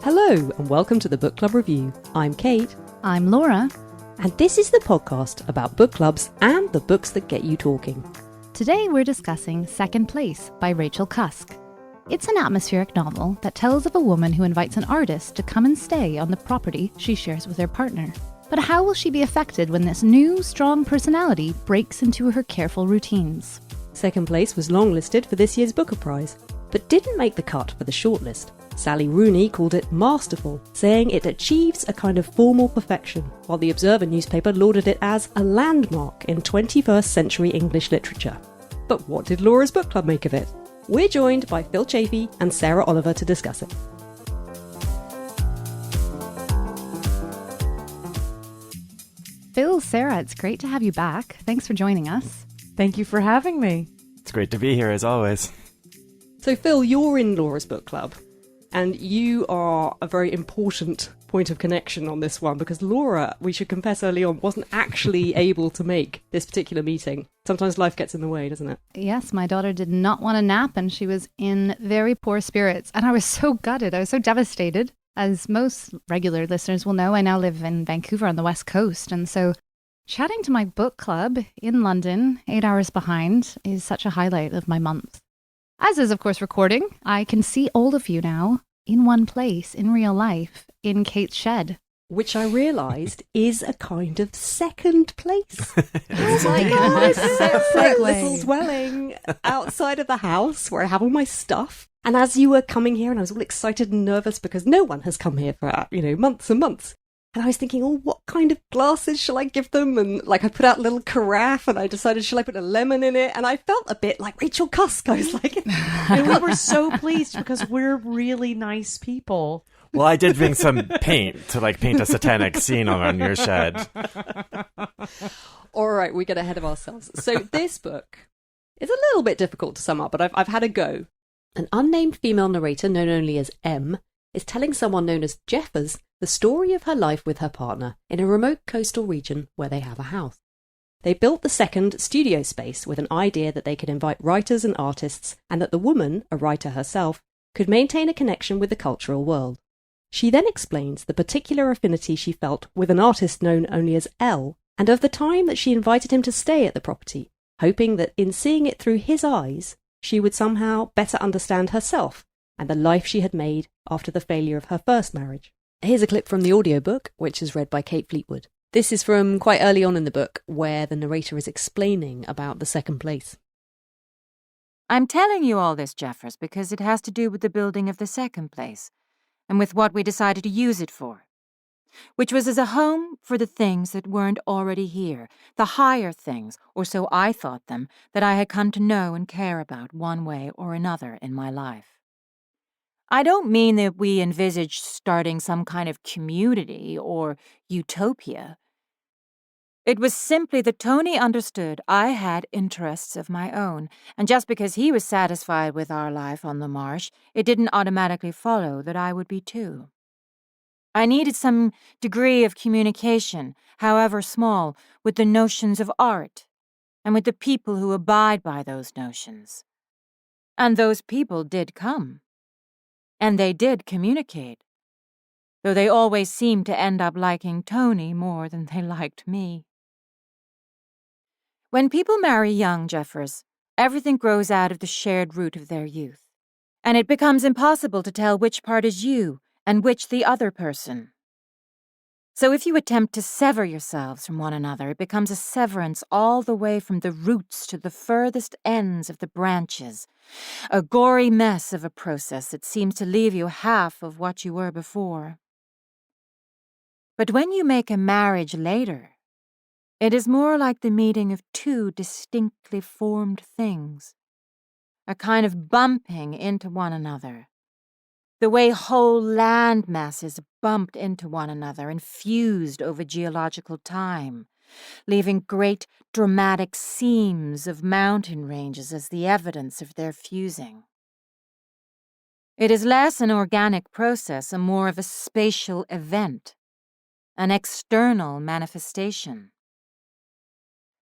Hello and welcome to the Book Club Review. I'm Kate. I'm Laura. And this is the podcast about book clubs and the books that get you talking. Today we're discussing Second Place by Rachel Cusk. It's an atmospheric novel that tells of a woman who invites an artist to come and stay on the property she shares with her partner. But how will she be affected when this new, strong personality breaks into her careful routines? Second Place was longlisted for this year's Booker Prize, but didn't make the cut for the shortlist. Sally Rooney called it masterful, saying it achieves a kind of formal perfection, while the Observer newspaper lauded it as a landmark in 21st century English literature. But what did Laura's book club make of it? We're joined by Phil Chafee and Sarah Oliver to discuss it. Phil, Sarah, it's great to have you back. Thanks for joining us. Thank you for having me. It's great to be here as always. So Phil, you're in Laura's book club. And you are a very important point of connection on this one because Laura, we should confess early on, wasn't actually able to make this particular meeting. Sometimes life gets in the way, doesn't it? Yes, my daughter did not want a nap and she was in very poor spirits. And I was so gutted. I was so devastated. As most regular listeners will know, I now live in Vancouver on the West Coast. And so chatting to my book club in London, 8 hours behind, is such a highlight of my month. As is, of course, recording. I can see all of you now in one place, in real life, in Kate's shed. Which I realised is a kind of second place. It's like a separate little dwelling outside of the house where I have all my stuff. And as you were coming here, and I was all excited and nervous because no one has come here for, months and months. And I was thinking, what kind of glasses shall I give them? And I put out a little carafe and I decided, shall I put a lemon in it? And I felt a bit like Rachel Cusk. I was like... And we were so pleased because we're really nice people. Well, I did bring some paint to paint a satanic scene on your shed. All right, we get ahead of ourselves. So this book is a little bit difficult to sum up, but I've had a go. An unnamed female narrator known only as M is telling someone known as Jeffers the story of her life with her partner in a remote coastal region where they have a house. They built the second studio space with an idea that they could invite writers and artists and that the woman, a writer herself, could maintain a connection with the cultural world. She then explains the particular affinity she felt with an artist known only as L and of the time that she invited him to stay at the property, hoping that in seeing it through his eyes, she would somehow better understand herself and the life she had made after the failure of her first marriage. Here's a clip from the audiobook, which is read by Kate Fleetwood. This is from quite early on in the book, where the narrator is explaining about the second place. I'm telling you all this, Jeffers, because it has to do with the building of the second place, and with what we decided to use it for, which was as a home for the things that weren't already here, the higher things, or so I thought them, that I had come to know and care about one way or another in my life. I don't mean that we envisaged starting some kind of community or utopia. It was simply that Tony understood I had interests of my own, and just because he was satisfied with our life on the marsh, it didn't automatically follow that I would be too. I needed some degree of communication, however small, with the notions of art, and with the people who abide by those notions. And those people did come. And they did communicate, though they always seemed to end up liking Tony more than they liked me. When people marry young, Jeffers, everything grows out of the shared root of their youth, and it becomes impossible to tell which part is you and which the other person. So if you attempt to sever yourselves from one another, it becomes a severance all the way from the roots to the furthest ends of the branches, a gory mess of a process that seems to leave you half of what you were before. But when you make a marriage later, it is more like the meeting of two distinctly formed things, a kind of bumping into one another, the way whole land masses bumped into one another and fused over geological time, leaving great dramatic seams of mountain ranges as the evidence of their fusing. It is less an organic process and more of a spatial event, an external manifestation.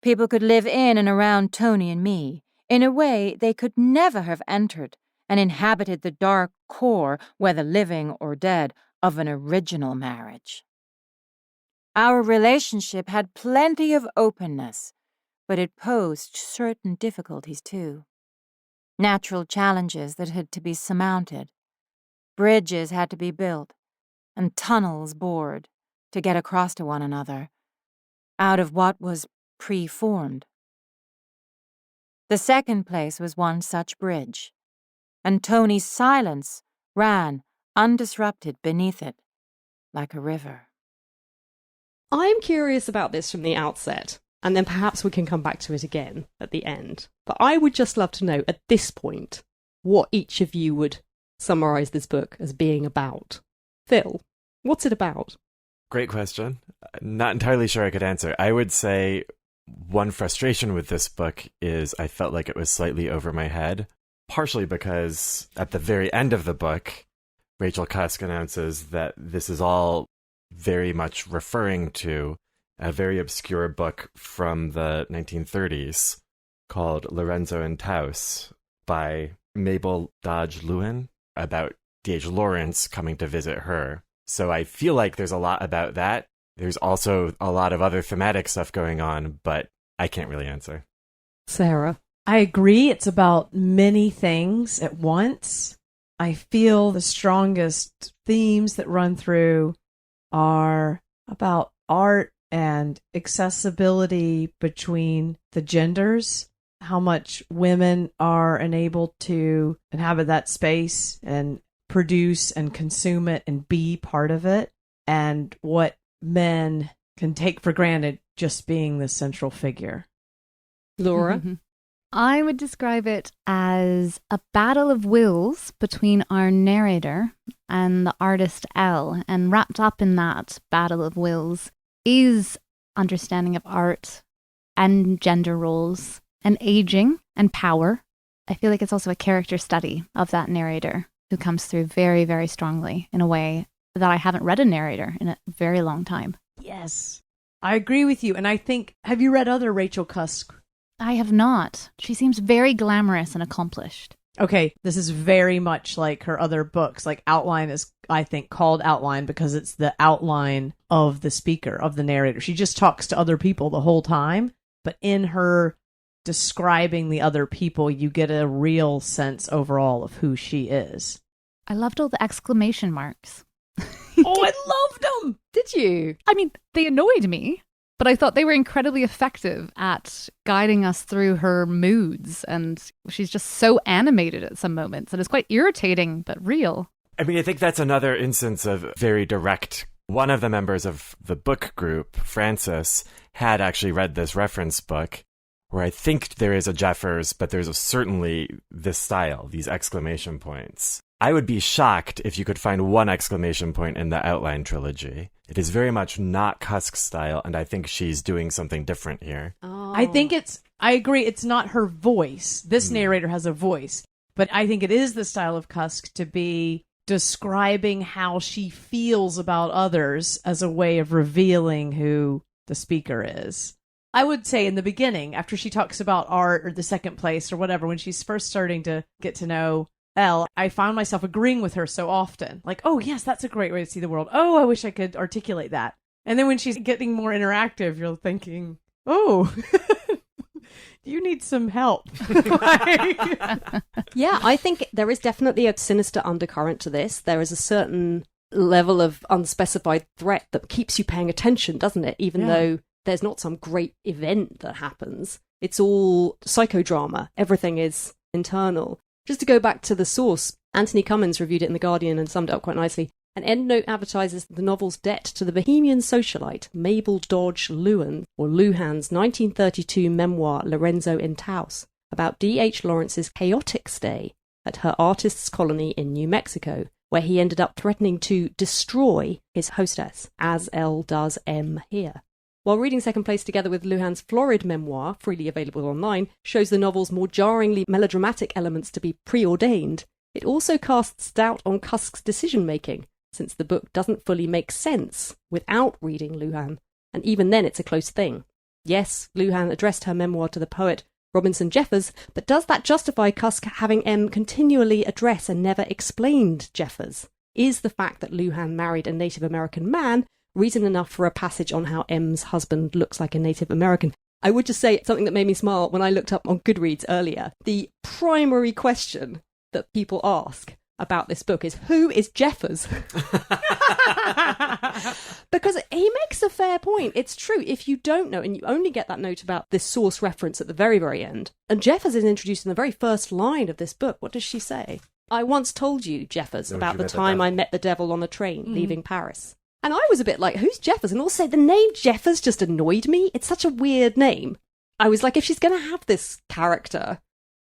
People could live in and around Tony and me in a way they could never have entered and inhabited the dark core, whether living or dead, of an original marriage. Our relationship had plenty of openness, but it posed certain difficulties too. Natural challenges that had to be surmounted. Bridges had to be built, and tunnels bored to get across to one another, out of what was preformed. The second place was one such bridge, and Tony's silence ran undisrupted beneath it, like a river. I'm curious about this from the outset, and then perhaps we can come back to it again at the end. But I would just love to know, at this point, what each of you would summarise this book as being about. Phil, what's it about? Great question. Not entirely sure I could answer. I would say one frustration with this book is I felt like it was slightly over my head, partially because at the very end of the book, Rachel Cusk announces that this is all very much referring to a very obscure book from the 1930s called Lorenzo and Taus by Mabel Dodge Lewin, about D.H. Lawrence coming to visit her. So I feel like there's a lot about that. There's also a lot of other thematic stuff going on, but I can't really answer. Sarah? I agree. It's about many things at once. I feel the strongest themes that run through are about art and accessibility between the genders, how much women are enabled to inhabit that space and produce and consume it and be part of it, and what men can take for granted just being the central figure. Laura? I would describe it as a battle of wills between our narrator and the artist Elle, and wrapped up in that battle of wills is understanding of art and gender roles and aging and power. I feel like it's also a character study of that narrator who comes through very, very strongly in a way that I haven't read a narrator in a very long time. Yes, I agree with you. And I think, have you read other Rachel Cusk? I have not. She seems very glamorous and accomplished. Okay, this is very much like her other books. Like Outline is, I think, called Outline because it's the outline of the speaker, of the narrator. She just talks to other people the whole time, but in her describing the other people, you get a real sense overall of who she is. I loved all the exclamation marks. Oh, I loved them! Did you? I mean, they annoyed me, but I thought they were incredibly effective at guiding us through her moods, and she's just so animated at some moments, and it's quite irritating, but real. I mean, I think that's another instance of very direct. One of the members of the book group, Frances, had actually read this reference book, where I think there is a Jeffers, but there's certainly this style, these exclamation points. I would be shocked if you could find one exclamation point in the Outline trilogy. It is very much not Cusk's style, and I think she's doing something different here. Oh. I agree, it's not her voice. This narrator has a voice, but I think it is the style of Cusk to be describing how she feels about others as a way of revealing who the speaker is. I would say in the beginning, after she talks about art or the second place or whatever, when she's first starting to get to know Elle, I found myself agreeing with her so often. Like, oh, yes, that's a great way to see the world. Oh, I wish I could articulate that. And then when she's getting more interactive, you're thinking, oh, you need some help. Yeah, I think there is definitely a sinister undercurrent to this. There is a certain level of unspecified threat that keeps you paying attention, doesn't it? Even though there's not some great event that happens. It's all psychodrama. Everything is internal. Just to go back to the source, Anthony Cummins reviewed it in The Guardian and summed it up quite nicely. An endnote advertises the novel's debt to the Bohemian socialite Mabel Dodge Lewin, or Luhan's 1932 memoir Lorenzo in Taos, about D.H. Lawrence's chaotic stay at her artist's colony in New Mexico, where he ended up threatening to destroy his hostess, as L does M here. While reading Second Place together with Luhan's florid memoir, freely available online, shows the novel's more jarringly melodramatic elements to be preordained, it also casts doubt on Cusk's decision-making, since the book doesn't fully make sense without reading Luhan, and even then it's a close thing. Yes, Luhan addressed her memoir to the poet Robinson Jeffers, but does that justify Cusk having M continually address and never explained Jeffers? Is the fact that Luhan married a Native American man reason enough for a passage on how M's husband looks like a Native American? I would just say something that made me smile when I looked up on Goodreads earlier. The primary question that people ask about this book is, who is Jeffers? Because he makes a fair point. It's true. If you don't know, and you only get that note about this source reference at the very, very end, and Jeffers is introduced in the very first line of this book, what does she say? I once told you, Jeffers, about the time I met the devil on a train leaving Paris. And I was a bit like, who's Jeffers? And also, the name Jeffers just annoyed me. It's such a weird name. I was like, if she's going to have this character,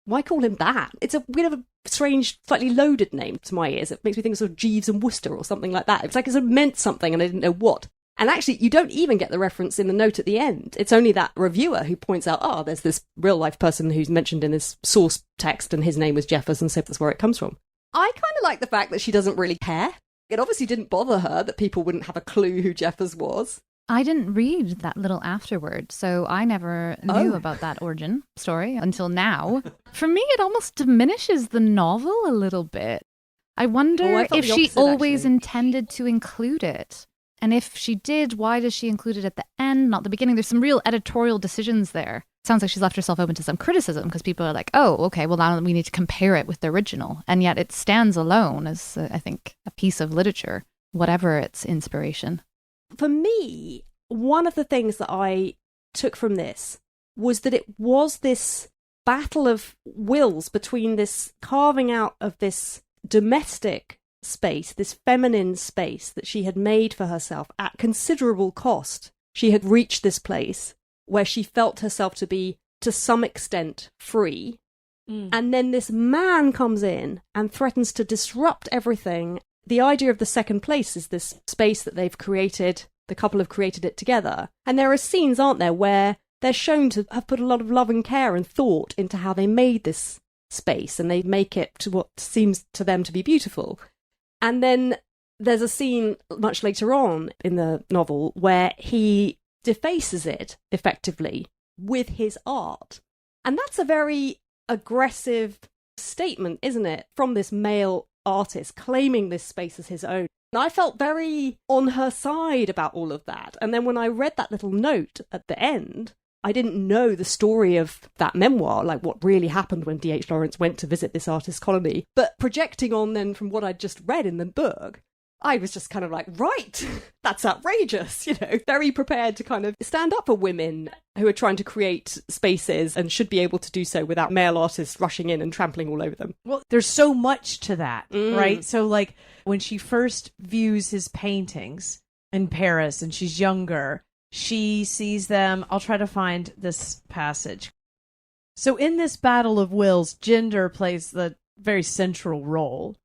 why call him that? It's a bit of a strange, slightly loaded name to my ears. It makes me think of sort of Jeeves and Wooster or something like that. It's like it meant something and I didn't know what. And actually, you don't even get the reference in the note at the end. It's only that reviewer who points out, oh, there's this real-life person who's mentioned in this source text and his name was Jeffers, and so that's where it comes from. I kind of like the fact that she doesn't really care. It obviously didn't bother her that people wouldn't have a clue who Jeffers was. I didn't read that little afterword, so I never knew about that origin story until now. For me, it almost diminishes the novel a little bit. I wonder if she always intended to include it. And if she did, why does she include it at the end, not the beginning? There's some real editorial decisions there. Sounds like she's left herself open to some criticism because people are like, oh, okay, well, now we need to compare it with the original. And yet it stands alone as, I think, a piece of literature, whatever its inspiration. For me, one of the things that I took from this was that it was this battle of wills between this carving out of this domestic space, this feminine space that she had made for herself at considerable cost. She had reached this place where she felt herself to be, to some extent, free. And then this man comes in and threatens to disrupt everything. The idea of the second place is this space that they've created, the couple have created it together. And there are scenes, aren't there, where they're shown to have put a lot of love and care and thought into how they made this space, and they make it to what seems to them to be beautiful. And then there's a scene much later on in the novel where he defaces it, effectively, with his art. And that's a very aggressive statement, isn't it, from this male artist claiming this space as his own. And I felt very on her side about all of that. And then when I read that little note at the end, I didn't know the story of that memoir, like what really happened when D.H. Lawrence went to visit this artist colony. But projecting on then from what I'd just read in the book, I was just kind of like, right, that's outrageous, very prepared to kind of stand up for women who are trying to create spaces and should be able to do so without male artists rushing in and trampling all over them. Well, there's so much to that, right? So like when she first views his paintings in Paris and she's younger, she sees them. I'll try to find this passage. So in this battle of wills, gender plays the very central role.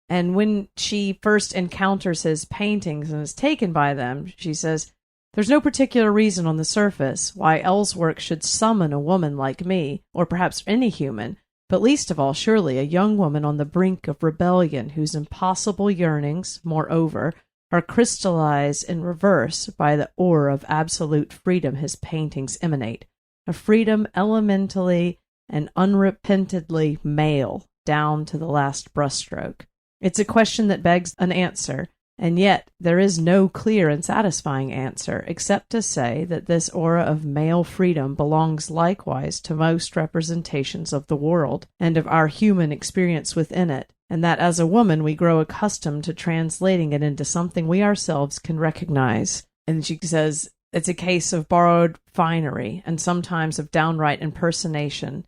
And when she first encounters his paintings and is taken by them, she says, there's no particular reason on the surface why L's work should summon a woman like me, or perhaps any human, but least of all, surely, a young woman on the brink of rebellion whose impossible yearnings, moreover, are crystallized in reverse by the aura of absolute freedom his paintings emanate, a freedom elementally and unrepentantly male down to the last brushstroke. It's a question that begs an answer, and yet there is no clear and satisfying answer, except to say that this aura of male freedom belongs likewise to most representations of the world, and of our human experience within it, and that as a woman we grow accustomed to translating it into something we ourselves can recognize. And she says, it's a case of borrowed finery, and sometimes of downright impersonation.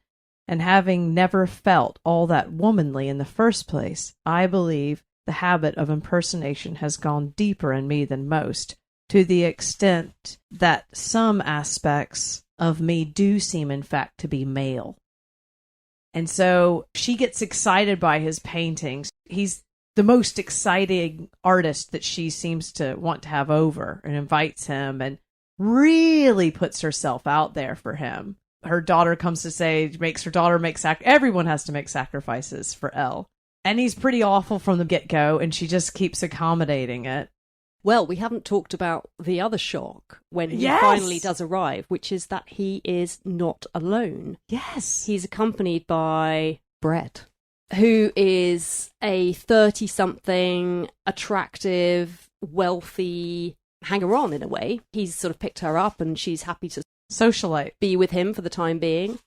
And having never felt all that womanly in the first place, I believe the habit of impersonation has gone deeper in me than most, to the extent that some aspects of me do seem in fact to be male. And so she gets excited by his paintings. He's the most exciting artist that she seems to want to have over, and invites him and really puts herself out there for him. Her daughter comes to say, makes her daughter make everyone has to make sacrifices for L. And he's pretty awful from the get-go, and she just keeps accommodating it. Well, we haven't talked about the other shock when he Yes! finally does arrive, which is that he is not alone. Yes. He's accompanied by Brett, who is a 30-something, attractive, wealthy hanger-on in a way. He's sort of picked her up and she's happy to Socialite. be with him for the time being.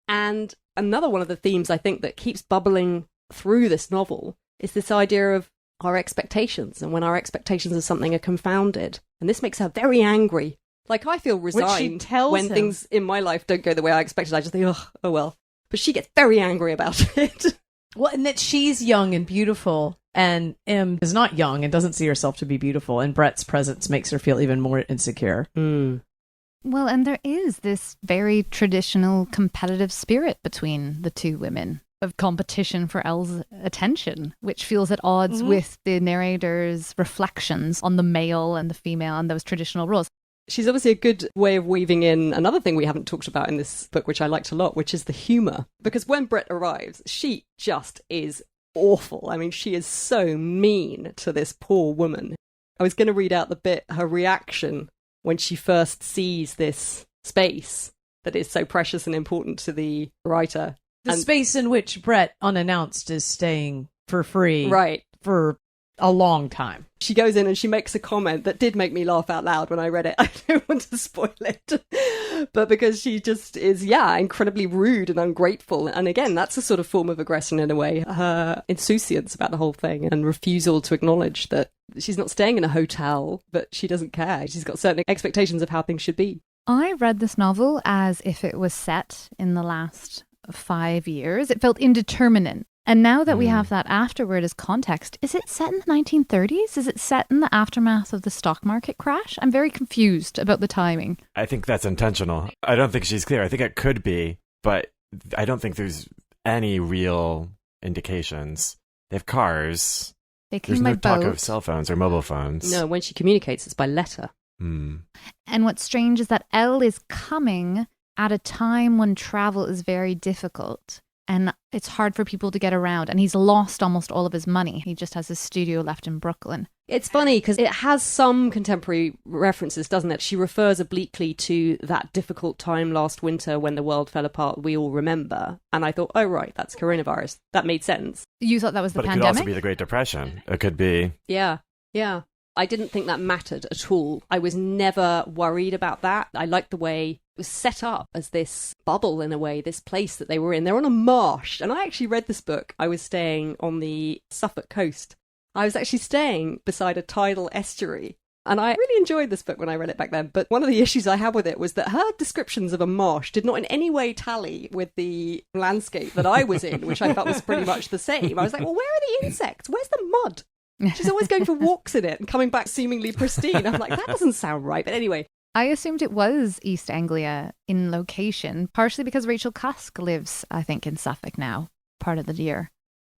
And another one of the themes I think that keeps bubbling through this novel is this idea of our expectations, and when our expectations of something are confounded. And this makes her very angry. Like, I feel resigned tells when him. things in my life don't go the way I expected. I just think, oh well. But she gets very angry about it. Well, and that she's young and beautiful, and M is not young and doesn't see herself to be beautiful, and Brett's presence makes her feel even more insecure. Well, and there is this very traditional competitive spirit between the two women of competition for Elle's attention, which feels at odds with the narrator's reflections on the male and the female and those traditional roles. She's obviously a good way of weaving in another thing we haven't talked about in this book, which I liked a lot, which is the humour. Because when Brett arrives, she just is awful. I mean, she is so mean to this poor woman. I was going to read out the bit, her reaction when she first sees this space that is so precious and important to the writer. The space in which Brett, unannounced, is staying for free Right. for a long time. She goes in and she makes a comment that did make me laugh out loud when I read it. I don't want to spoil it. But because she just is, incredibly rude and ungrateful. And again, that's a sort of form of aggression in a way. Her insouciance about the whole thing and refusal to acknowledge that she's not staying in a hotel, but she doesn't care. She's got certain expectations of how things should be. I read this novel as if it was set in the last 5 years. It felt indeterminate. And now that we have that afterward as context, is it set in the 1930s? Is it set in the aftermath of the stock market crash? I'm very confused about the timing. I think that's intentional. I don't think she's clear. I think it could be, but I don't think there's any real indications. They have cars. They There's came no by talk boat. of cell phones or mobile phones. No, when she communicates, it's by letter. And what's strange is that Elle is coming at a time when travel is very difficult and it's hard for people to get around, and he's lost almost all of his money. He just has his studio left in Brooklyn. It's funny because it has some contemporary references, doesn't it? She refers obliquely to that difficult time last winter when the world fell apart, we all remember. And I thought, oh, right, that's coronavirus. That made sense. You thought that was the But it pandemic? could also be the Great Depression. It could be. Yeah. I didn't think that mattered at all. I was never worried about that. I liked the way it was set up as this bubble in a way, this place that they were in. They're on a marsh. And I actually read this book. I was staying on the Suffolk coast. I was actually staying beside a tidal estuary. And I really enjoyed this book when I read it back then. But one of the issues I had with it was that her descriptions of a marsh did not in any way tally with the landscape that I was in, which I felt was pretty much the same. I was like, well, where are the insects? Where's the mud? She's always going for walks in it and coming back seemingly pristine. I'm like, that doesn't sound right. But anyway. I assumed it was East Anglia in location, partially because Rachel Cusk lives, I think, in Suffolk now, part of the year.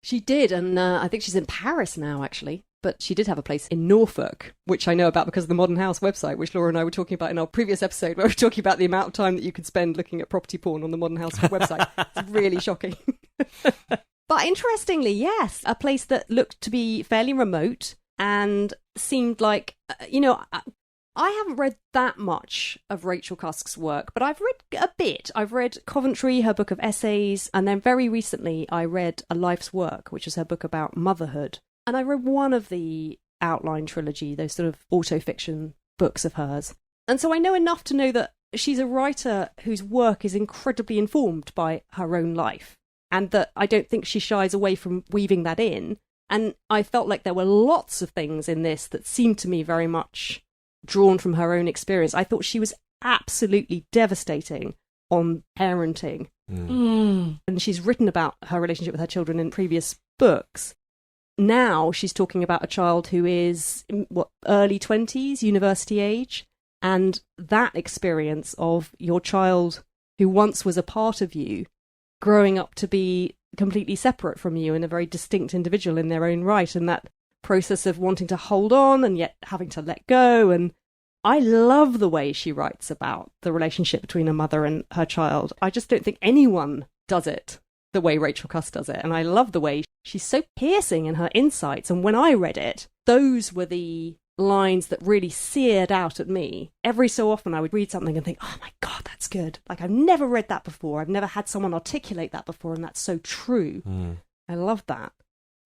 She did, and I think she's in Paris now, actually. But she did have a place in Norfolk, which I know about because of the Modern House website, which Laura and I were talking about in our previous episode, where we were talking about the amount of time that you could spend looking at property porn on the Modern House website. It's really shocking. But interestingly, yes, a place that looked to be fairly remote and seemed like, I haven't read that much of Rachel Cusk's work, but I've read a bit. I've read Coventry, her book of essays, and then very recently I read A Life's Work, which is her book about motherhood. And I read one of the outline trilogy, those sort of auto-fiction books of hers. And so I know enough to know that she's a writer whose work is incredibly informed by her own life. And that I don't think she shies away from weaving that in. And I felt like there were lots of things in this that seemed to me very much drawn from her own experience. I thought she was absolutely devastating on parenting. And she's written about her relationship with her children in previous books. Now she's talking about a child who is, early 20s, university age. And that experience of your child who once was a part of you growing up to be completely separate from you and a very distinct individual in their own right, and that process of wanting to hold on and yet having to let go. And I love the way she writes about the relationship between a mother and her child. I just don't think anyone does it the way Rachel Cusk does it. And I love the way she's so piercing in her insights. And when I read it, those were the lines that really seared out at me. Every so often I would read something and think, oh my God, that's good. Like, I've never read that before. I've never had someone articulate that before, and that's so true. I love that.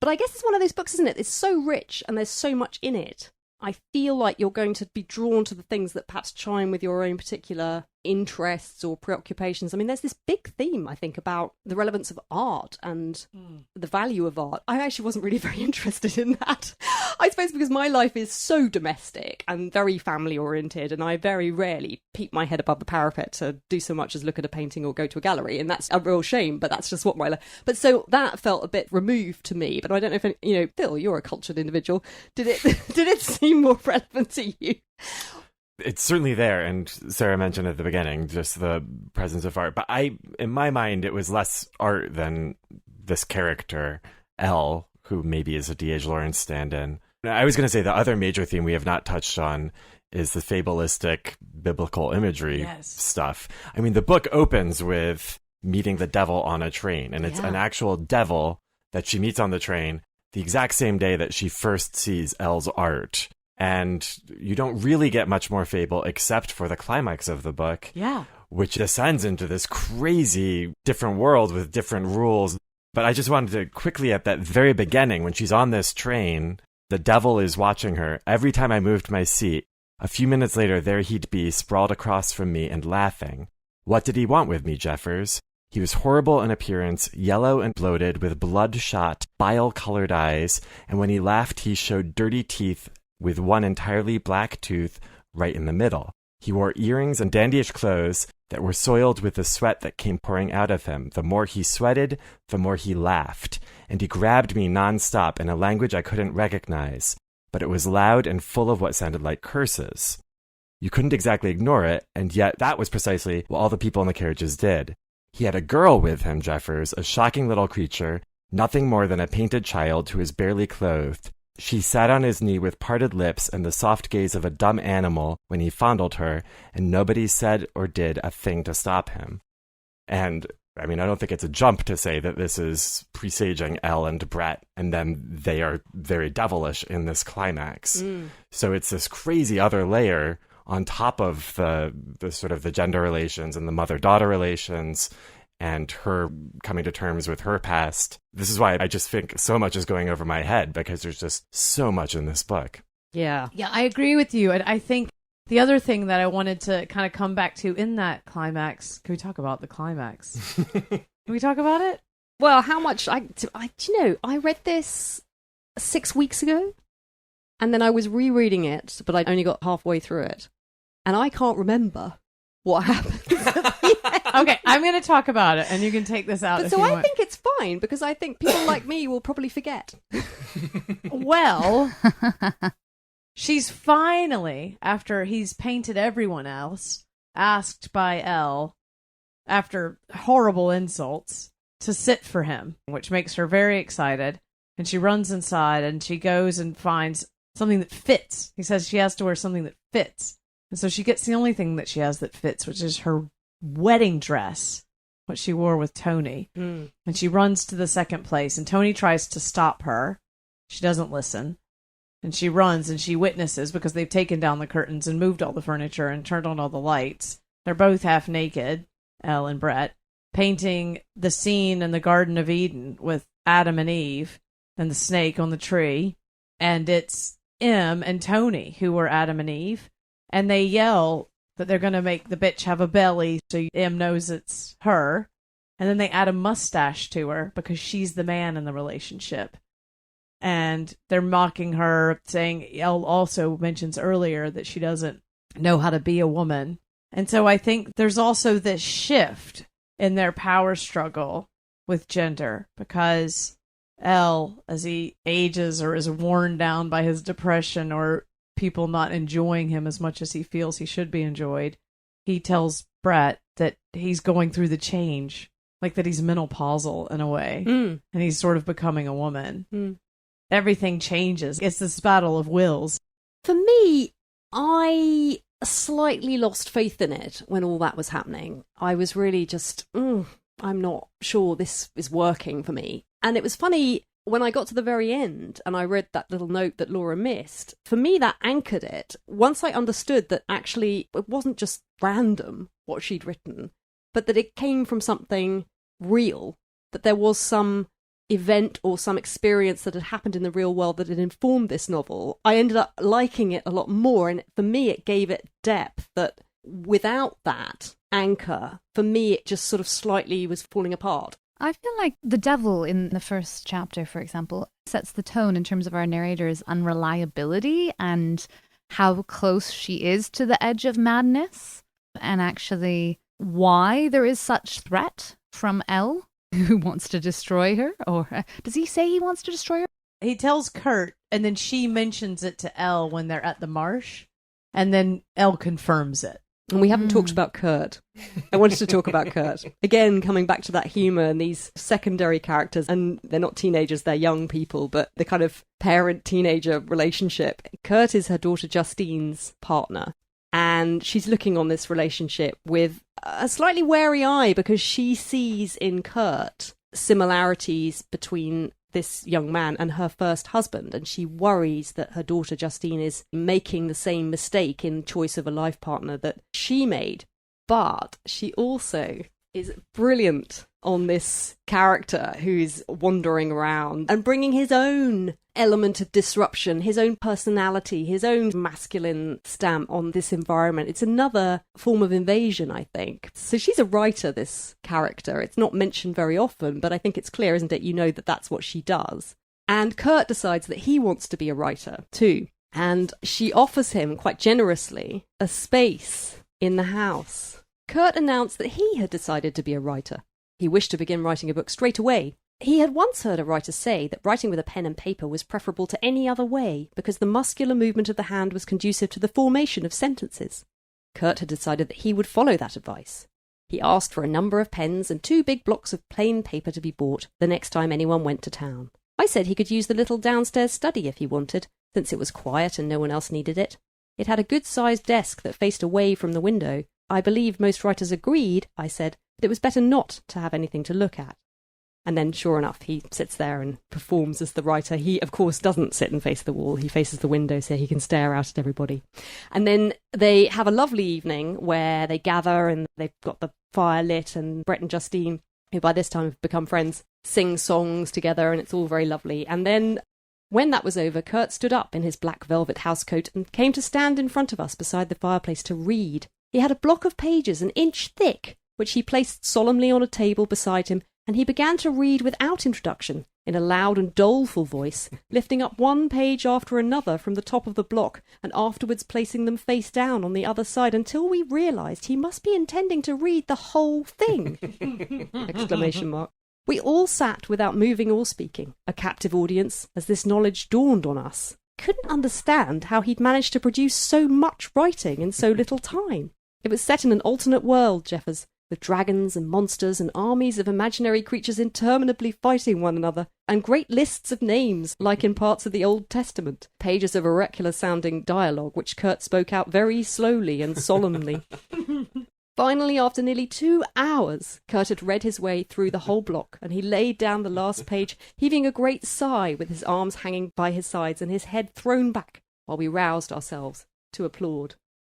But I guess it's one of those books, isn't it? It's so rich and there's so much in it. I feel like you're going to be drawn to the things that perhaps chime with your own particular interests or preoccupations. I mean, there's this big theme, I think, about the relevance of art and the value of art. I actually wasn't really very interested in that. I suppose because my life is so domestic and very family oriented, and I very rarely peep my head above the parapet to do so much as look at a painting or go to a gallery, and that's a real shame, but that's just what my life. But so that felt a bit removed to me. But I don't know if Phil, you're a cultured individual. Did it seem more relevant to you? It's certainly there, and Sarah mentioned at the beginning just the presence of art. But in my mind, it was less art than this character, Elle, who maybe is a D.H. Lawrence stand-in. I was going to say the other major theme we have not touched on is the fabulistic biblical imagery stuff. I mean, the book opens with meeting the devil on a train, and it's an actual devil that she meets on the train the exact same day that she first sees Elle's art. And you don't really get much more fable except for the climax of the book, which descends into this crazy different world with different rules. But I just wanted to quickly, at that very beginning, when she's on this train, the devil is watching her. Every time I moved my seat, a few minutes later, there he'd be, sprawled across from me and laughing. What did he want with me, Jeffers? He was horrible in appearance, yellow and bloated, with bloodshot, bile-colored eyes, and when he laughed, he showed dirty teeth with one entirely black tooth right in the middle. He wore earrings and dandyish clothes that were soiled with the sweat that came pouring out of him. The more he sweated, the more he laughed. And he grabbed me nonstop in a language I couldn't recognize, but it was loud and full of what sounded like curses. You couldn't exactly ignore it, and yet that was precisely what all the people in the carriages did. He had a girl with him, Jeffers, a shocking little creature, nothing more than a painted child who was barely clothed. She sat on his knee with parted lips and the soft gaze of a dumb animal when he fondled her, and nobody said or did a thing to stop him. And, I mean, I don't think it's a jump to say that this is presaging Elle and Brett, and then they are very devilish in this climax. So it's this crazy other layer on top of the sort of the gender relations and the mother-daughter relations, and her coming to terms with her past. This is why I just think so much is going over my head, because there's just so much in this book. Yeah, I agree with you. And I think the other thing that I wanted to kind of come back to in that climax, can we talk about the climax? Can we talk about it? Well, how much, I read this 6 weeks ago, and then I was rereading it, but I only got halfway through it. And I can't remember what happened. Okay, I'm going to talk about it, and you can take this out. But so I think it's fine, because I think people like me will probably forget. Well, she's finally, after he's painted everyone else, asked by Elle, after horrible insults, to sit for him, which makes her very excited. And she runs inside, and she goes and finds something that fits. He says she has to wear something that fits. And so she gets the only thing that she has that fits, which is her wedding dress, what she wore with Tony. And she runs to the second place, and Tony tries to stop her. She doesn't listen. And she runs, and she witnesses, because they've taken down the curtains and moved all the furniture and turned on all the lights. They're both half naked, Elle and Brett, painting the scene in the Garden of Eden with Adam and Eve and the snake on the tree. And it's Em and Tony who were Adam and Eve. And they yell that they're going to make the bitch have a belly so Em knows it's her. And then they add a mustache to her because she's the man in the relationship. And they're mocking her, saying, Elle also mentions earlier that she doesn't know how to be a woman. And so I think there's also this shift in their power struggle with gender, because Elle, as he ages or is worn down by his depression or people not enjoying him as much as he feels he should be enjoyed, he tells Brett that he's going through the change, like that he's menopausal in a way, and he's sort of becoming a woman. Everything changes. It's this battle of wills. For me, I slightly lost faith in it when all that was happening. I was really just, I'm not sure this is working for me. And it was funny, when I got to the very end and I read that little note that Laura missed, for me that anchored it. Once I understood that actually it wasn't just random what she'd written, but that it came from something real, that there was some event or some experience that had happened in the real world that had informed this novel, I ended up liking it a lot more. And for me, it gave it depth that without that anchor, for me, it just sort of slightly was falling apart. I feel like the devil in the first chapter, for example, sets the tone in terms of our narrator's unreliability and how close she is to the edge of madness, and actually why there is such threat from L, who wants to destroy her. Or does he say he wants to destroy her? He tells Kurt, and then she mentions it to Elle when they're at the marsh, and then Elle confirms it. And we haven't talked about Kurt. I wanted to talk about Kurt. Again, coming back to that humour and these secondary characters, and they're not teenagers, they're young people, but the kind of parent-teenager relationship. Kurt is her daughter Justine's partner, and she's looking on this relationship with a slightly wary eye because she sees in Kurt similarities between this young man and her first husband, and she worries that her daughter Justine is making the same mistake in choice of a life partner that she made. But she also is brilliant on this character who's wandering around and bringing his own element of disruption, his own personality, his own masculine stamp on this environment. It's another form of invasion, I think. So she's a writer, this character. It's not mentioned very often, but I think it's clear, isn't it? You know that that's what she does. And Kurt decides that he wants to be a writer too. And she offers him, quite generously, a space in the house. Kurt announced that he had decided to be a writer. He wished to begin writing a book straight away. He had once heard a writer say that writing with a pen and paper was preferable to any other way because the muscular movement of the hand was conducive to the formation of sentences. Kurt had decided that he would follow that advice. He asked for a number of pens and 2 big blocks of plain paper to be bought the next time anyone went to town. I said he could use the little downstairs study if he wanted, since it was quiet and no one else needed it. It had a good-sized desk that faced away from the window. I believe most writers agreed, I said, that it was better not to have anything to look at. And then, sure enough, he sits there and performs as the writer. He, of course, doesn't sit and face the wall. He faces the window so he can stare out at everybody. And then they have a lovely evening where they gather and they've got the fire lit, and Brett and Justine, who by this time have become friends, sing songs together, and it's all very lovely. And then, when that was over, Kurt stood up in his black velvet housecoat and came to stand in front of us beside the fireplace to read. He had a block of pages an inch thick, which he placed solemnly on a table beside him, and he began to read without introduction, in a loud and doleful voice, lifting up one page after another from the top of the block, and afterwards placing them face down on the other side, until we realised he must be intending to read the whole thing! ! We all sat without moving or speaking, a captive audience, as this knowledge dawned on us. Couldn't understand how he'd managed to produce so much writing in so little time. It was set in an alternate world, Jeffers, with dragons and monsters and armies of imaginary creatures interminably fighting one another, and great lists of names, like in parts of the Old Testament, pages of oracular-sounding dialogue which Kurt spoke out very slowly and solemnly. Finally, after nearly 2 hours, Kurt had read his way through the whole block, and he laid down the last page, heaving a great sigh with his arms hanging by his sides and his head thrown back, while we roused ourselves to applaud.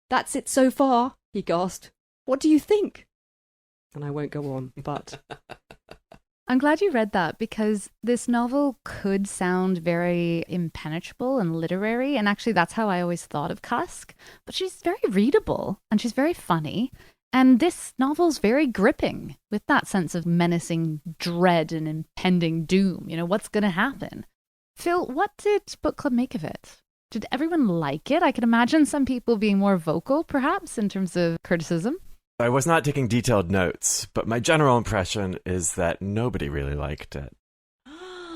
"That's it so far," he gasped. "What do you think?" And I won't go on, but... I'm glad you read that, because this novel could sound very impenetrable and literary, and actually that's how I always thought of Cusk, but she's very readable, and she's very funny, and this novel's very gripping, with that sense of menacing dread and impending doom. You know, what's going to happen? Phil, what did Book Club make of it? Did everyone like it? I can imagine some people being more vocal, perhaps, in terms of criticism. I was not taking detailed notes, but my general impression is that nobody really liked it.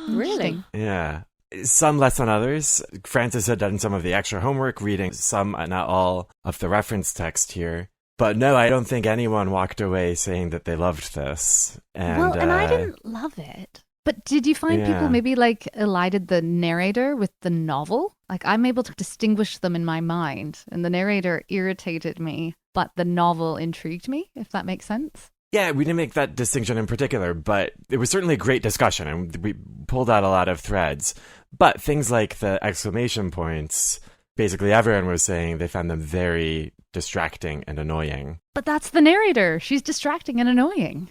Really? Yeah. Some less than others. Frances had done some of the extra homework, reading some, not all, of the reference text here. But no, I don't think anyone walked away saying that they loved this. And I didn't love it. But did you find people maybe like elided the narrator with the novel? Like, I'm able to distinguish them in my mind, and the narrator irritated me, but the novel intrigued me, if that makes sense. Yeah, we didn't make that distinction in particular, but it was certainly a great discussion, and we pulled out a lot of threads. But things like the exclamation points, basically everyone was saying they found them very distracting and annoying. But that's the narrator. She's distracting and annoying.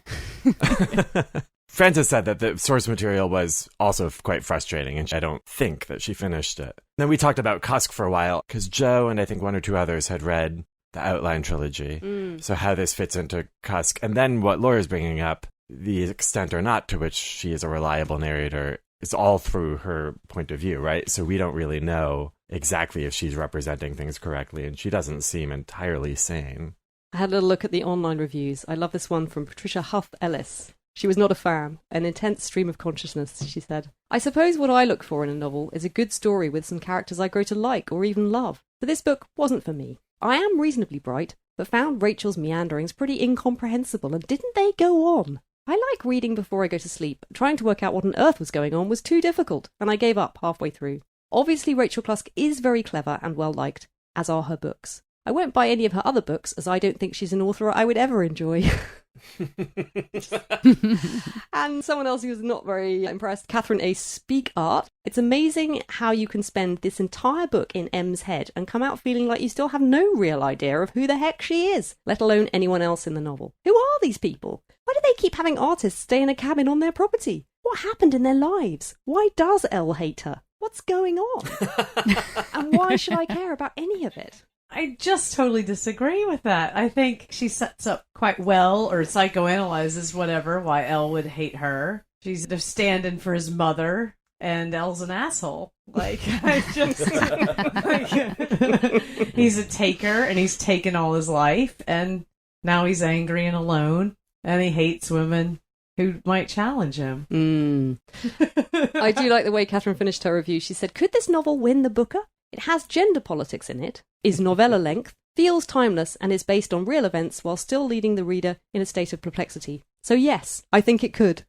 Frances said that the source material was also quite frustrating, and I don't think that she finished it. Then we talked about Cusk for a while, because Joe and I think one or two others had read the Outline trilogy. So how this fits into Cusk. And then what Laura's bringing up, the extent or not to which she is a reliable narrator, is all through her point of view, right? So we don't really know exactly if she's representing things correctly, and she doesn't seem entirely sane. I had a little look at the online reviews. I love this one from Patricia Huff Ellis. She was not a fan. An intense stream of consciousness, she said. I suppose what I look for in a novel is a good story with some characters I grow to like or even love. But this book wasn't for me. I am reasonably bright, but found Rachel's meanderings pretty incomprehensible, and didn't they go on? I like reading before I go to sleep. Trying to work out what on earth was going on was too difficult, and I gave up halfway through. Obviously, Rachel Cusk is very clever and well-liked, as are her books. I won't buy any of her other books, as I don't think she's an author I would ever enjoy. And someone else who was not very impressed, Catherine A. Speakart. It's amazing how you can spend this entire book in M's head and come out feeling like you still have no real idea of who the heck she is, let alone anyone else in the novel. Who are these people? Why do they keep having artists stay in a cabin on their property? What happened in their lives? Why does Elle hate her? What's going on? And why should I care about any of it? I just totally disagree with that. I think she sets up quite well, or psychoanalyzes whenever, why Elle would hate her. She's a stand-in for his mother, and Elle's an asshole. Like, I just... he's a taker, and he's taken all his life, and now he's angry and alone, and he hates women who might challenge him. I do like the way Catherine finished her review. She said, could this novel win the Booker? It has gender politics in it, is novella length, feels timeless, and is based on real events while still leading the reader in a state of perplexity. So yes, I think it could.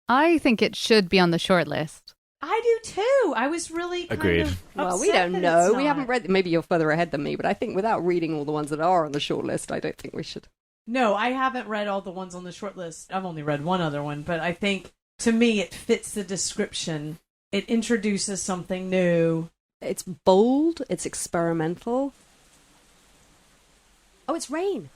I think it should be on the shortlist. I do too. I was really Agreed. Well, we don't know. We haven't read... Maybe you're further ahead than me, but I think without reading all the ones that are on the shortlist, I don't think we should. No, I haven't read all the ones on the shortlist. I've only read one other one, but I think, to me, it fits the description. It introduces something new. It's bold. It's experimental. Oh, it's rain.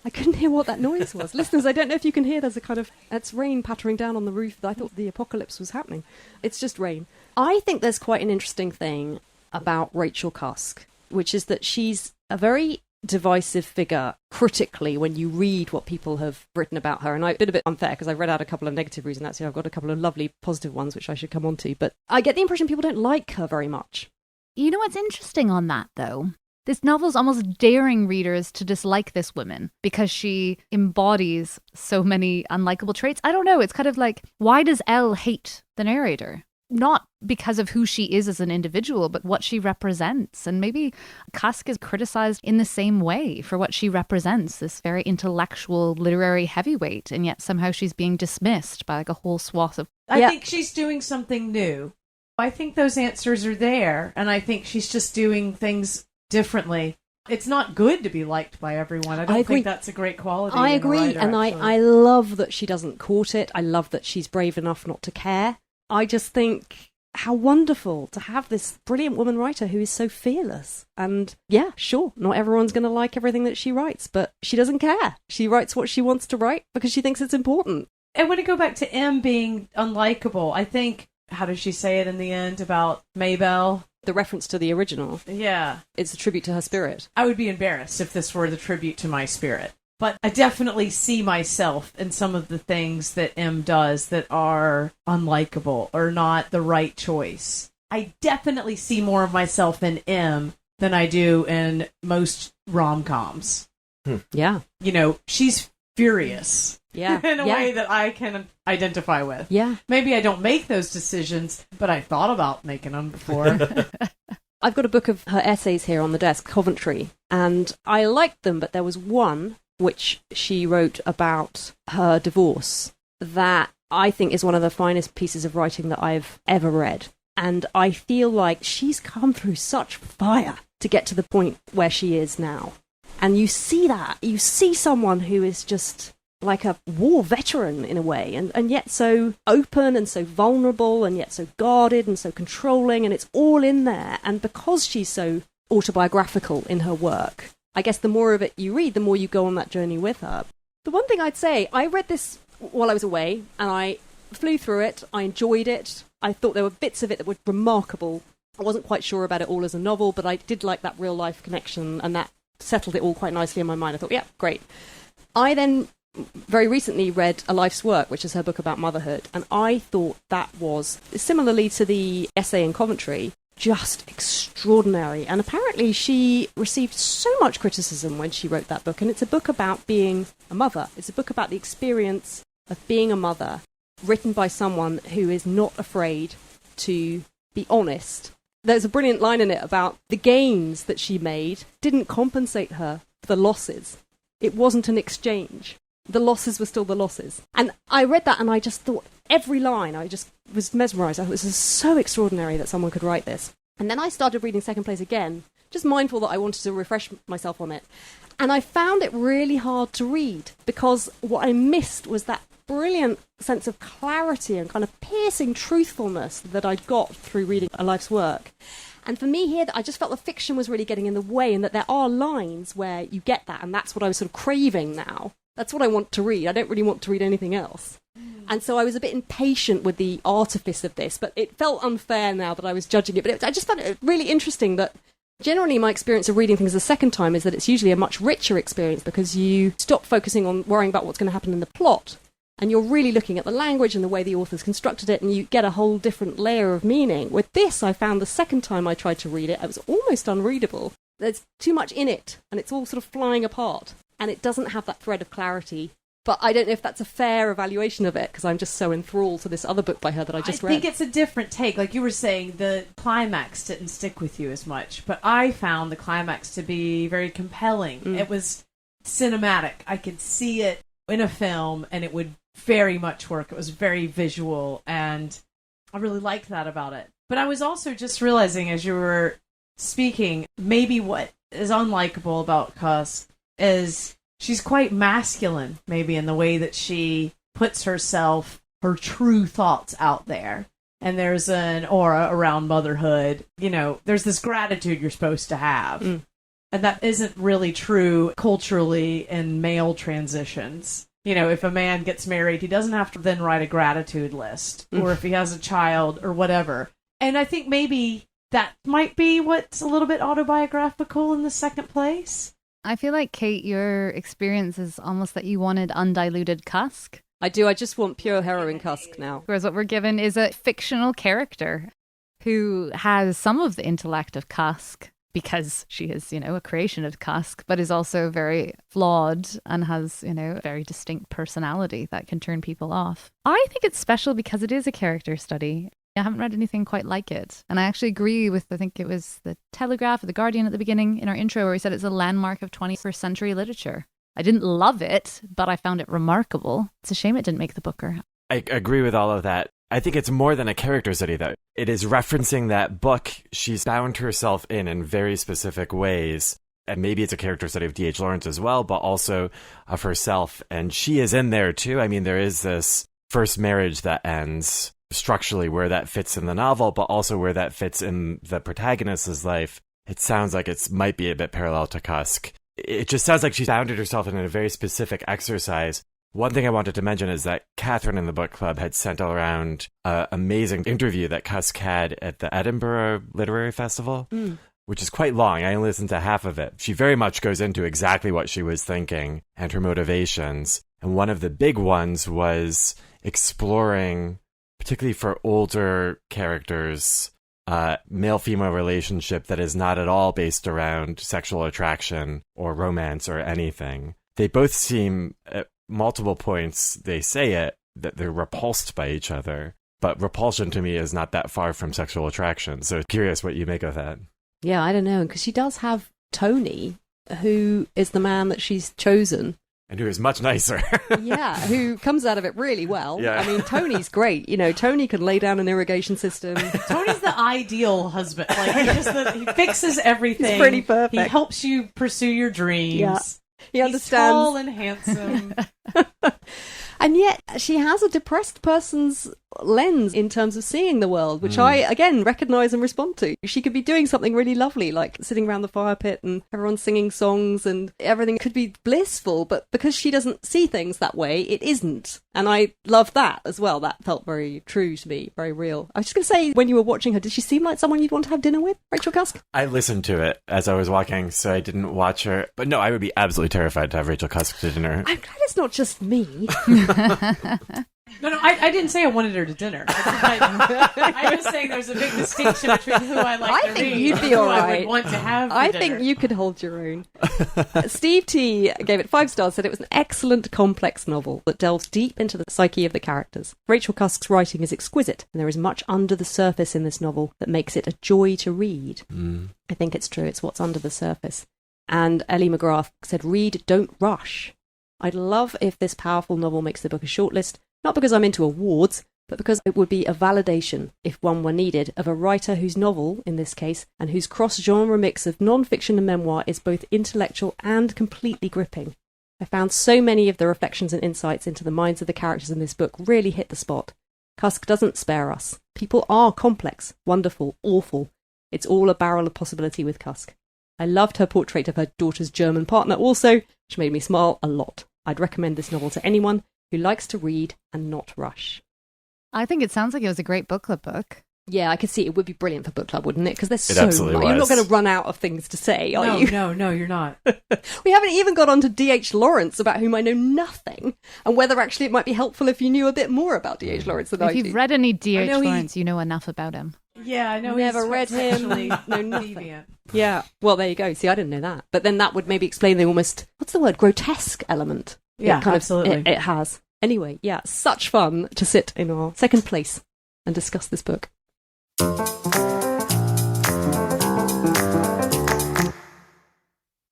I couldn't hear what that noise was. Listeners, I don't know if you can hear. There's a kind of... It's rain pattering down on the roof. I thought the apocalypse was happening. It's just rain. I think there's quite an interesting thing about Rachel Cusk, which is that she's a very divisive figure critically when you read what people have written about her. And I've been a bit unfair because I've read out a couple of negative reviews, and actually I've got a couple of lovely positive ones which I should come on to. But I get the impression people don't like her very much. You know what's interesting on that, though? This novel's almost daring readers to dislike this woman because she embodies so many unlikable traits. I don't know. It's kind of like, why does Elle hate the narrator? Not because of who she is as an individual, but what she represents. And maybe Cusk is criticized in the same way for what she represents, this very intellectual, literary heavyweight, and yet somehow she's being dismissed by like a whole swath of... I think she's doing something new. I think those answers are there, and I think she's just doing things differently. It's not good to be liked by everyone. I don't think that's a great quality. I agree, writer, and I love that she doesn't court it. I love that she's brave enough not to care. I just think how wonderful to have this brilliant woman writer who is so fearless. And yeah, sure, not everyone's going to like everything that she writes, but she doesn't care. She writes what she wants to write because she thinks it's important. And when I go back to M being unlikable, I think, how does she say it in the end about Maybelle? The reference to the original. Yeah. It's a tribute to her spirit. I would be embarrassed if this were the tribute to my spirit. But I definitely see myself in some of the things that M does that are unlikable or not the right choice. I definitely see more of myself in M than I do in most rom-coms. Yeah. You know, she's furious. Yeah. In a way that I can identify with. Yeah. Maybe I don't make those decisions, but I thought about making them before. I've got a book of her essays here on the desk, Coventry, and I liked them, but there was one which she wrote about her divorce that I think is one of the finest pieces of writing that I've ever read. And I feel like she's come through such fire to get to the point where she is now. And you see that. You see someone who is just like a war veteran in a way, and yet so open and so vulnerable and yet so guarded and so controlling, and it's all in there. And because she's so autobiographical in her work, I guess the more of it you read, the more you go on that journey with her. The one thing I'd say, I read this while I was away, and I flew through it. I enjoyed it. I thought there were bits of it that were remarkable. I wasn't quite sure about it all as a novel, but I did like that real life connection, and that settled it all quite nicely in my mind. I thought, yeah, great. I then very recently read A Life's Work, which is her book about motherhood, and I thought that was, similarly to the essay in Coventry, just extraordinary. And apparently she received so much criticism when she wrote that book, and it's a book about being a mother. It's a book about the experience of being a mother, written by someone who is not afraid to be honest. There's a brilliant line in it about the gains that she made didn't compensate her for the losses. It wasn't an exchange. The losses were still the losses. And I read that and I just thought, every line, I just was mesmerised. I thought, this is so extraordinary that someone could write this. And then I started reading Second Place again, just mindful that I wanted to refresh myself on it. And I found it really hard to read, because what I missed was that brilliant sense of clarity and kind of piercing truthfulness that I got through reading A Life's Work. And for me here, I just felt the fiction was really getting in the way, and that there are lines where you get that, and that's what I was sort of craving now. That's what I want to read. I don't really want to read anything else. And so I was a bit impatient with the artifice of this, but it felt unfair now that I was judging it. But I just found it really interesting that generally my experience of reading things the second time is that it's usually a much richer experience, because you stop focusing on worrying about what's going to happen in the plot, and you're really looking at the language and the way the author's constructed it, and you get a whole different layer of meaning. With this, I found the second time I tried to read it, it was almost unreadable. There's too much in it, and it's all sort of flying apart, and it doesn't have that thread of clarity. But I don't know if that's a fair evaluation of it, because I'm just so enthralled to this other book by her that I just read. I think it's a different take. Like you were saying, the climax didn't stick with you as much, but I found the climax to be very compelling. It was cinematic. I could see it in a film, and it would very much work. It was very visual, and I really liked that about it. But I was also just realizing as you were speaking, maybe what is unlikable about Cusk is she's quite masculine, maybe in the way that she puts herself, her true thoughts out there. And there's an aura around motherhood. You know, there's this gratitude you're supposed to have. And that isn't really true culturally in male transitions. You know, if a man gets married, he doesn't have to then write a gratitude list, or if he has a child or whatever. And I think maybe that might be what's a little bit autobiographical in the Second Place. I feel like, Kate, your experience is almost that you wanted undiluted Cusk. I do. I just want pure heroine Cusk now. Whereas what we're given is a fictional character who has some of the intellect of Cusk, because she is, you know, a creation of Cusk, but is also very flawed and has, you know, a very distinct personality that can turn people off. I think it's special because it is a character study. I haven't read anything quite like it. And I actually agree with, I think it was the Telegraph or the Guardian at the beginning in our intro, where we said it's a landmark of 21st century literature. I didn't love it, but I found it remarkable. It's a shame it didn't make the Booker. I agree with all of that. I think it's more than a character study, though. It is referencing that book she's bound herself in very specific ways. And maybe it's a character study of D.H. Lawrence as well, but also of herself. And she is in there, too. I mean, there is this first marriage that ends structurally, where that fits in the novel, but also where that fits in the protagonist's life. It sounds like it might be a bit parallel to Cusk. It just sounds like she's bounded herself in a very specific exercise. One thing I wanted to mention is that Catherine in the book club had sent around an amazing interview that Cusk had at the Edinburgh Literary Festival, which is quite long. I only listened to half of it. She very much goes into exactly what she was thinking and her motivations. And one of the big ones was exploring, particularly for older characters, male-female relationship that is not at all based around sexual attraction or romance or anything. They both seem, at multiple points, they say it, that they're repulsed by each other. But repulsion to me is not that far from sexual attraction. So curious what you make of that. Yeah, I don't know. Because she does have Tony, who is the man that she's chosen. And who is much nicer. Yeah, who comes out of it really well. Yeah. I mean, Tony's great. You know, Tony can lay down an irrigation system. Tony's the ideal husband. Like, he fixes everything. He's pretty perfect. He helps you pursue your dreams. Yeah. He He's understands. tall and handsome. And yet she has a depressed person's lens in terms of seeing the world, which I, again, recognise and respond to. She could be doing something really lovely, like sitting around the fire pit and everyone's singing songs and everything could be blissful, but because she doesn't see things that way, it isn't. And I love that as well. That felt very true to me, very real. I was just going to say, when you were watching her, did she seem like someone you'd want to have dinner with, Rachel Cusk? I listened to it as I was walking, so I didn't watch her. But no, I would be absolutely terrified to have Rachel Cusk to dinner. I'm glad it's not just me. No, I didn't say I wanted her to dinner. I'm just saying there's a big distinction between who I like to think read you'd and be who all I right. would want to have for I dinner. think you could hold your own. Steve T gave it 5 stars, said it was an excellent, complex novel that delves deep into the psyche of the characters. Rachel Cusk's writing is exquisite, and there is much under the surface in this novel that makes it a joy to read. I think it's true, it's what's under the surface. And Ellie McGrath said, read, don't rush. I'd love if this powerful novel makes the book a shortlist, not because I'm into awards, but because it would be a validation, if one were needed, of a writer whose novel, in this case, and whose cross-genre mix of non-fiction and memoir is both intellectual and completely gripping. I found so many of the reflections and insights into the minds of the characters in this book really hit the spot. Cusk doesn't spare us. People are complex, wonderful, awful. It's all a barrel of possibility with Cusk. I loved her portrait of her daughter's German partner also, which made me smile a lot. I'd recommend this novel to anyone who likes to read and not rush. I think it sounds like it was a great book club book. Yeah, I could see it would be brilliant for book club, wouldn't it? Because there's It so absolutely much. You're not was. going to run out of things to say, are No, you? no, you're not. We haven't even got on to D.H. Lawrence, about whom I know nothing, and whether actually it might be helpful if you knew a bit more about D.H. Lawrence than I If do. you've read any I D.H. know Lawrence, you know enough about him. Yeah, I know. Never he's read him. sexually No, nothing. deviant. Yeah, well, there you go. See, I didn't know that. But then that would maybe explain the almost, what's the word, grotesque element. Yeah, It kind absolutely. Of, it has. Anyway, yeah, such fun to sit in our second place and discuss this book.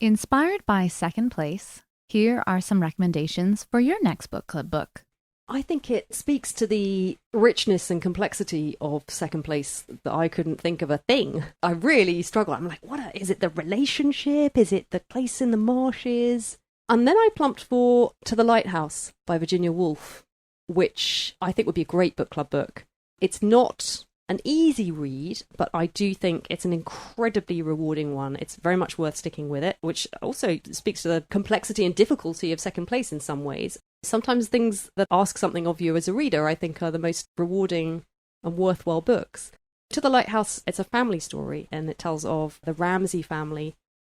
Inspired by second place, here are some recommendations for your next book club book. I think it speaks to the richness and complexity of second place that I couldn't think of a thing. I really struggle. I'm like, is it the relationship? Is it the place in the marshes? And then I plumped for To the Lighthouse by Virginia Woolf, which I think would be a great book club book. It's not an easy read, but I do think it's an incredibly rewarding one. It's very much worth sticking with it, which also speaks to the complexity and difficulty of second place in some ways. Sometimes things that ask something of you as a reader, I think, are the most rewarding and worthwhile books. To the Lighthouse, it's a family story, and it tells of the Ramsey family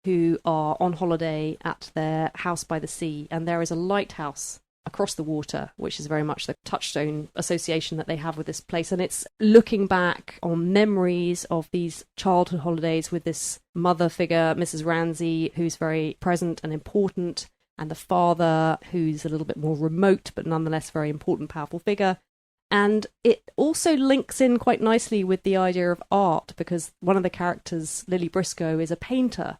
who are on holiday at their house by the sea, and there is a lighthouse across the water, which is very much the touchstone association that they have with this place. And it's looking back on memories of these childhood holidays with this mother figure, Mrs. Ramsey, who's very present and important, and the father, who's a little bit more remote, but nonetheless very important, powerful figure. And it also links in quite nicely with the idea of art, because one of the characters, Lily Briscoe, is a painter.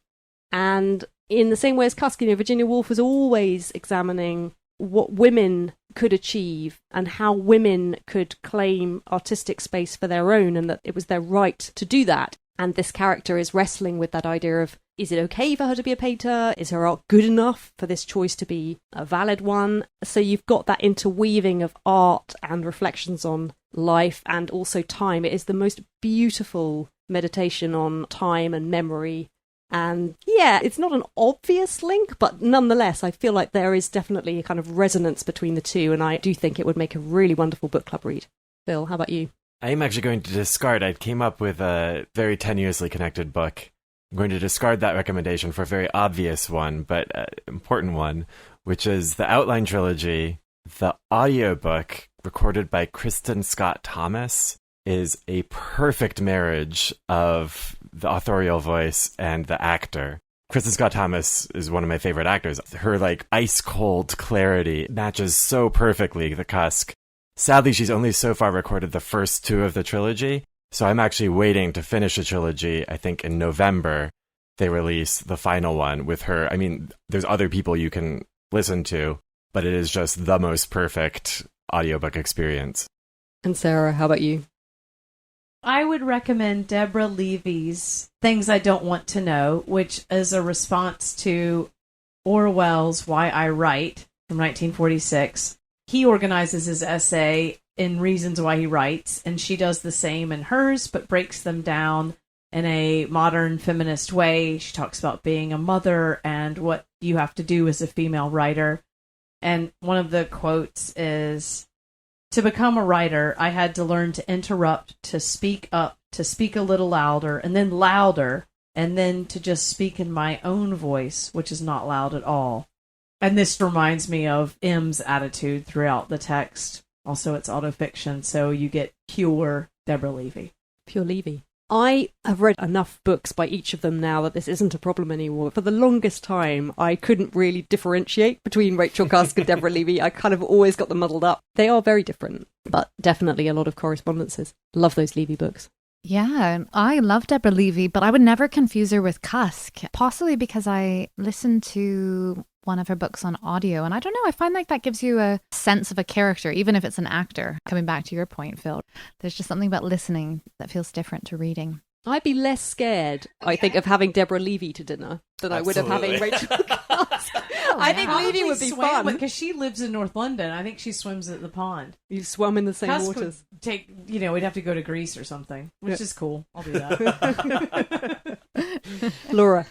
And in the same way as Cusk, Virginia Woolf was always examining what women could achieve and how women could claim artistic space for their own, and that it was their right to do that. And this character is wrestling with that idea of, is it okay for her to be a painter? Is her art good enough for this choice to be a valid one? So you've got that interweaving of art and reflections on life and also time. It is the most beautiful meditation on time and memory. And yeah, it's not an obvious link, but nonetheless, I feel like there is definitely a kind of resonance between the two, and I do think it would make a really wonderful book club read. Phil, how about you? I'm actually going to discard. I came up with a very tenuously connected book. I'm going to discard that recommendation for a very obvious one, but important one, which is the Outline Trilogy. The audiobook, recorded by Kristen Scott Thomas, is a perfect marriage of the authorial voice and the actor. Kristen Scott Thomas is one of my favorite actors. Her ice-cold clarity matches so perfectly the Cusk. Sadly, she's only so far recorded the first 2 of the trilogy, so I'm actually waiting to finish the trilogy. I think in November they release the final one with her. I mean, there's other people you can listen to, but it is just the most perfect audiobook experience. And Sarah, how about you? I would recommend Deborah Levy's Things I Don't Want to Know, which is a response to Orwell's Why I Write from 1946. He organizes his essay in reasons why he writes, and she does the same in hers, but breaks them down in a modern feminist way. She talks about being a mother and what you have to do as a female writer. And one of the quotes is, "To become a writer, I had to learn to interrupt, to speak up, to speak a little louder, and then to just speak in my own voice, which is not loud at all." And this reminds me of M's attitude throughout the text. Also, it's autofiction, so you get pure Deborah Levy. Pure Levy. I have read enough books by each of them now that this isn't a problem anymore. For the longest time, I couldn't really differentiate between Rachel Cusk and Deborah Levy. I kind of always got them muddled up. They are very different, but definitely a lot of correspondences. Love those Levy books. Yeah, I love Deborah Levy, but I would never confuse her with Cusk, possibly because I listened to one of her books on audio, and I don't know, I find like that gives you a sense of a character, even if it's an actor. Coming back to your point, Phil, there's just something about listening that feels different to reading. I'd be less scared, I think, of having Deborah Levy to dinner than I would of having Rachel Cusk. I think Levy would be fun. Because she lives in North London. I think she swims at the pond. You swum in the same Cusk waters. Would take, we'd have to go to Greece or something, which is cool. I'll do that. Laura.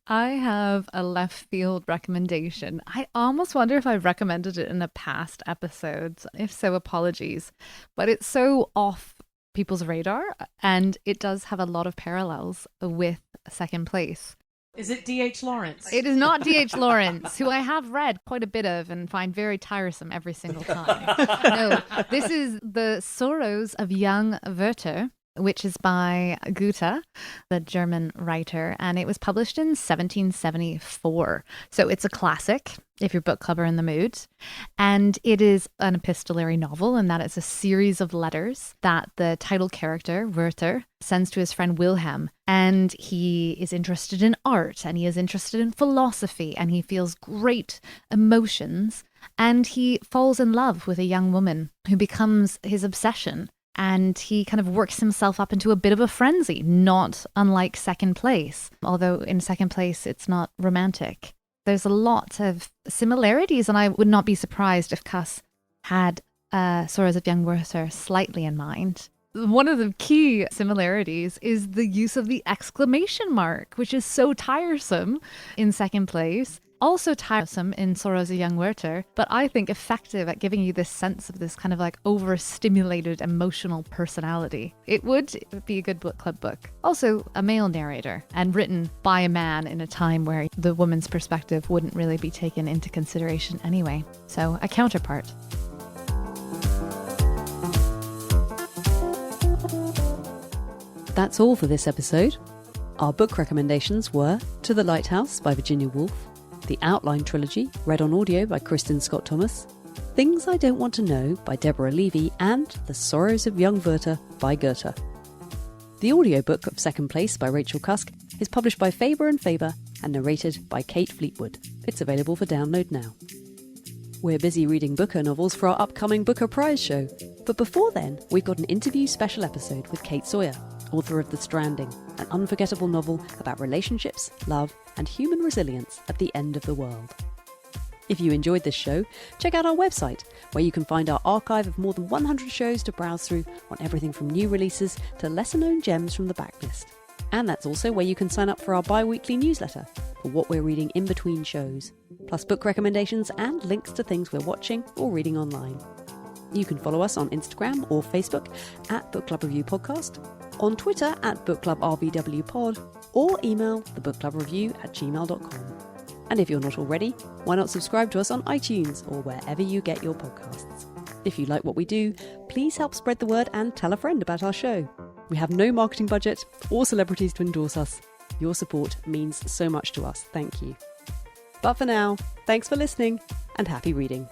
I have a left field recommendation. I almost wonder if I've recommended it in a past episode. If so, apologies. But it's so off people's radar, and it does have a lot of parallels with Second Place. Is it D.H. Lawrence? It is not D.H. Lawrence, who I have read quite a bit of and find very tiresome every single time. No, this is The Sorrows of Young Werther, which is by Goethe, the German writer, and it was published in 1774. So it's a classic, if your book club are in the mood. And it is an epistolary novel, in that it's a series of letters that the title character, Werther, sends to his friend Wilhelm. And he is interested in art, and he is interested in philosophy, and he feels great emotions. And he falls in love with a young woman who becomes his obsession. And he kind of works himself up into a bit of a frenzy, not unlike Second Place. Although in Second Place, it's not romantic. There's a lot of similarities, and I would not be surprised if Cusk had Sorrows of Young Werther slightly in mind. One of the key similarities is the use of the exclamation mark, which is so tiresome in Second Place. Also tiresome in Sorrows of Young Werther, but I think effective at giving you this sense of this kind of like overstimulated emotional personality. It would be a good book club book. Also a male narrator, and written by a man in a time where the woman's perspective wouldn't really be taken into consideration anyway. So a counterpart. That's all for this episode. Our book recommendations were To the Lighthouse by Virginia Woolf, The Outline Trilogy, read on audio by Kristen Scott Thomas, Things I Don't Want to Know by Deborah Levy, and The Sorrows of Young Werther by Goethe. The audiobook of Second Place by Rachel Cusk is published by Faber and Faber and narrated by Kate Fleetwood. It's available for download now. We're busy reading Booker novels for our upcoming Booker Prize show, but before then, we've got an interview special episode with Kate Sawyer, author of The Stranding, an unforgettable novel about relationships, love, and human resilience at the end of the world. If you enjoyed this show, check out our website, where you can find our archive of more than 100 shows to browse through on everything from new releases to lesser-known gems from the backlist. And that's also where you can sign up for our bi-weekly newsletter for what we're reading in between shows, plus book recommendations and links to things we're watching or reading online. You can follow us on Instagram or Facebook at Book Club Review Podcast, on Twitter at Book Club RBW Pod, or email thebookclubreview@gmail.com. And if you're not already, why not subscribe to us on iTunes or wherever you get your podcasts. If you like what we do, please help spread the word and tell a friend about our show. We have no marketing budget or celebrities to endorse us. Your support means so much to us. Thank you. But for now, thanks for listening and happy reading.